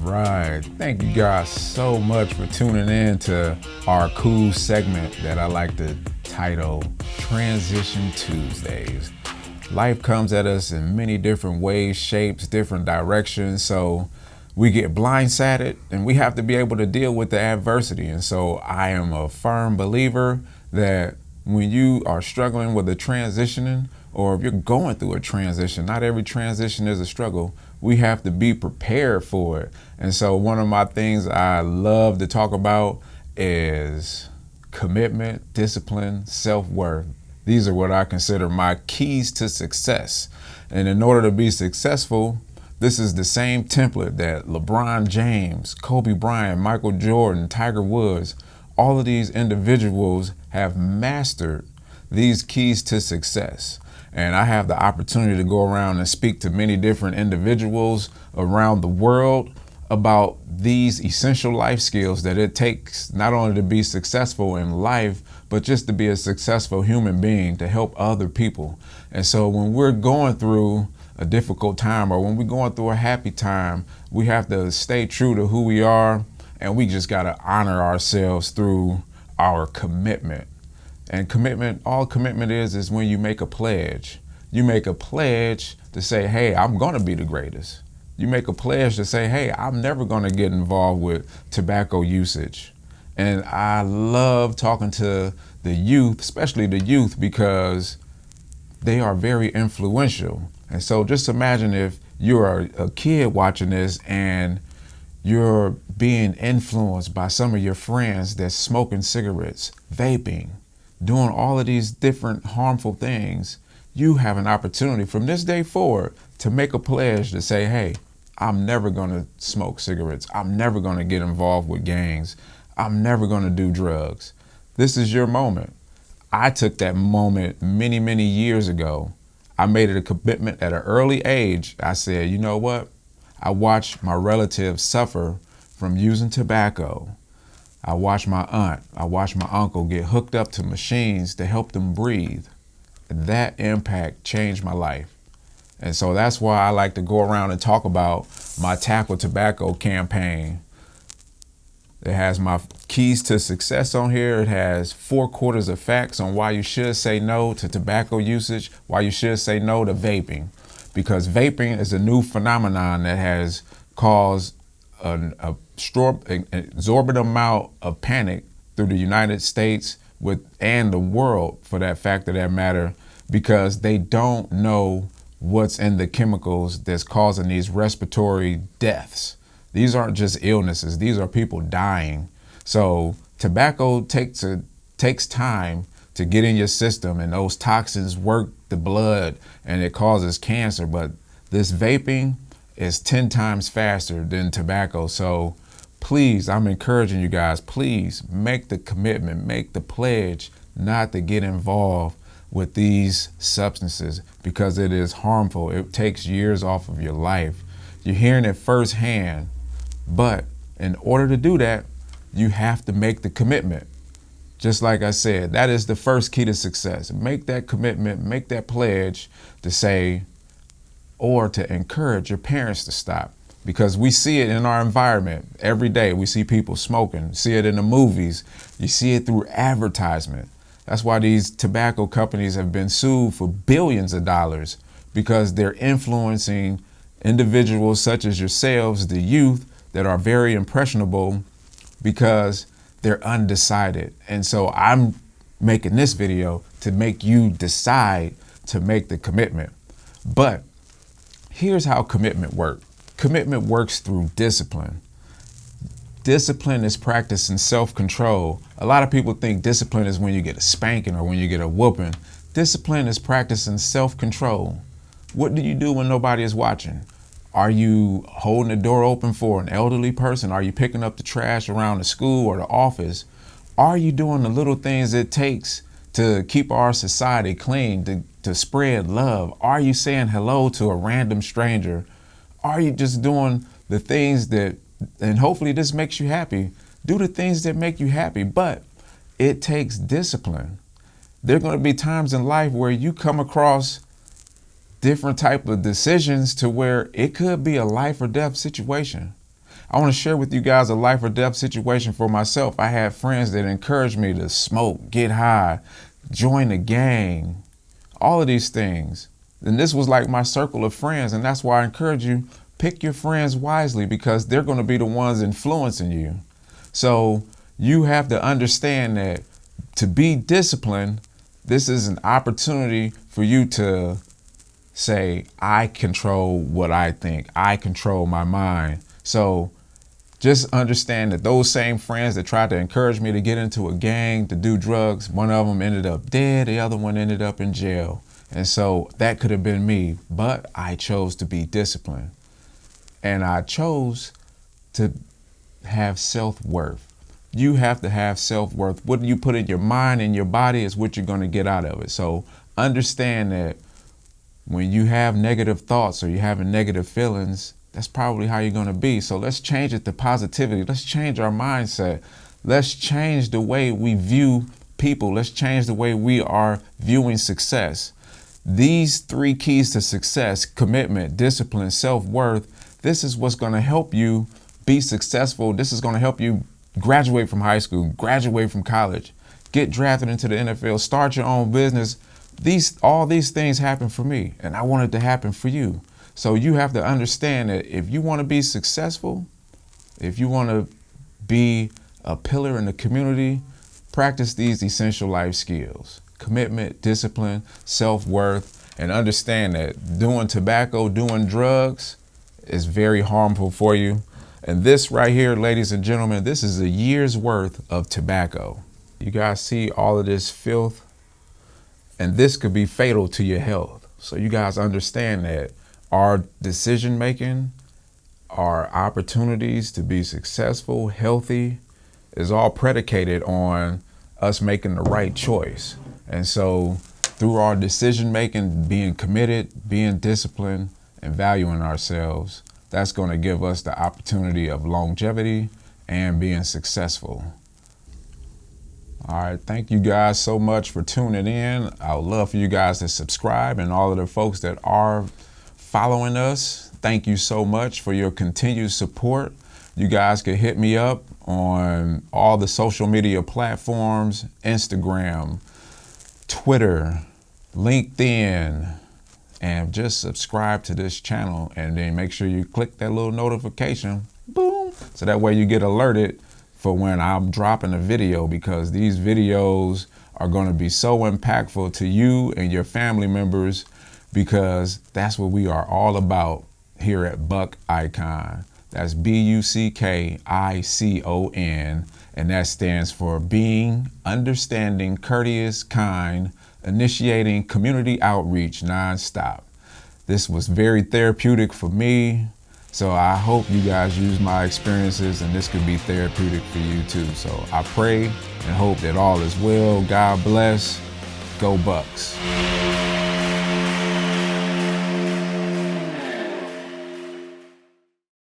right. Thank you guys so much for tuning in to our cool segment that I like to title Transition Tuesdays. Life comes at us in many different ways, shapes, different directions. So we get blindsided and we have to be able to deal with the adversity. And so I am a firm believer that when you are struggling with a transitioning, or if you're going through a transition, not every transition is a struggle. We have to be prepared for it. And so one of my things I love to talk about is commitment, discipline, self-worth. These are what I consider my keys to success. And in order to be successful, this is the same template that LeBron James, Kobe Bryant, Michael Jordan, Tiger Woods, all of these individuals have mastered these keys to success. And I have the opportunity to go around and speak to many different individuals around the world about these essential life skills that it takes not only to be successful in life, but just to be a successful human being to help other people. And so when we're going through a difficult time or when we're going through a happy time, we have to stay true to who we are, and we just got to honor ourselves through our commitment. And commitment, all commitment is when you make a pledge. You make a pledge to say, hey, I'm going to be the greatest. You make a pledge to say, hey, I'm never going to get involved with tobacco usage. And I love talking to the youth, especially the youth, because they are very influential. And so just imagine if you're a kid watching this and you're being influenced by some of your friends that's smoking cigarettes, vaping, doing all of these different harmful things. You have an opportunity from this day forward to make a pledge to say, hey, I'm never going to smoke cigarettes. I'm never going to get involved with gangs. I'm never going to do drugs. This is your moment. I took that moment many, many years ago. I made it a commitment at an early age. I said, you know what? I watched my relatives suffer from using tobacco. I watched my aunt, I watched my uncle get hooked up to machines to help them breathe. That impact changed my life. And so that's why I like to go around and talk about my Tackle Tobacco campaign. It has my keys to success on here. It has 4 quarters of facts on why you should say no to tobacco usage, why you should say no to vaping. Because vaping is a new phenomenon that has caused an exorbitant amount of panic through the United States and the world, for that fact of that matter, because they don't know what's in the chemicals that's causing these respiratory deaths. These aren't just illnesses. These are people dying. So tobacco takes time to get in your system, and those toxins work the blood and it causes cancer. But this vaping is 10 times faster than tobacco. So please, I'm encouraging you guys, please make the commitment, make the pledge not to get involved with these substances, because it is harmful. It takes years off of your life. You're hearing it firsthand. But in order to do that, you have to make the commitment. Just like I said, that is the first key to success. Make that commitment, make that pledge to say, or to encourage your parents to stop. Because we see it in our environment every day. We see people smoking, see it in the movies, you see it through advertisement. That's why these tobacco companies have been sued for billions of dollars, because they're influencing individuals such as yourselves, the youth, that are very impressionable because they're undecided. And so I'm making this video to make you decide to make the commitment. But here's how commitment works. Commitment works through discipline. Discipline is practicing self-control. A lot of people think discipline is when you get a spanking or when you get a whooping. Discipline is practicing self-control. What do you do when nobody is watching? Are you holding the door open for an elderly person? Are you picking up the trash around the school or the office? Are you doing the little things it takes to keep our society clean, to spread love? Are you saying hello to a random stranger? Are you just doing the things that, and hopefully this makes you happy, do the things that make you happy, but it takes discipline. There are going to be times in life where you come across different type of decisions to where it could be a life or death situation. I want to share with you guys a life or death situation for myself. I had friends that encouraged me to smoke, get high, join the gang, all of these things. And this was like my circle of friends. And that's why I encourage you, pick your friends wisely, because they're going to be the ones influencing you. So you have to understand that to be disciplined, this is an opportunity for you to say, I control what I think. I control my mind. So just understand that those same friends that tried to encourage me to get into a gang, to do drugs, one of them ended up dead, the other one ended up in jail. And so that could have been me, but I chose to be disciplined. And I chose to have self-worth. You have to have self-worth. What you put in your mind and your body is what you're going to get out of it. So understand that when you have negative thoughts or you're having negative feelings, that's probably how you're going to be. So let's change it to positivity. Let's change our mindset. Let's change the way we view people. Let's change the way we are viewing success. These 3 keys to success: commitment, discipline, self-worth. This is what's going to help you be successful. This is going to help you graduate from high school, graduate from college, get drafted into the NFL, start your own business. All these things happen for me, and I want it to happen for you. So you have to understand that if you want to be successful, if you want to be a pillar in the community, practice these essential life skills: commitment, discipline, self-worth, and understand that doing tobacco, doing drugs is very harmful for you. And this right here, ladies and gentlemen, this is a year's worth of tobacco. You guys see all of this filth? And this could be fatal to your health. So you guys understand that our decision making, our opportunities to be successful, healthy, is all predicated on us making the right choice. And so through our decision making, being committed, being disciplined, and valuing ourselves, that's going to give us the opportunity of longevity and being successful. All right, thank you guys so much for tuning in. I would love for you guys to subscribe, and all of the folks that are following us, thank you so much for your continued support. You guys can hit me up on all the social media platforms: Instagram, Twitter, LinkedIn, and just subscribe to this channel, and then make sure you click that little notification, boom, so that way you get alerted for when I'm dropping a video, because these videos are going to be so impactful to you and your family members, because that's what we are all about here at Buck Icon. That's BUCKICON, and that stands for being, understanding, courteous, kind, initiating community outreach nonstop. This was very therapeutic for me. So I hope you guys use my experiences, and this could be therapeutic for you too. So I pray and hope that all is well. God bless. Go Bucks.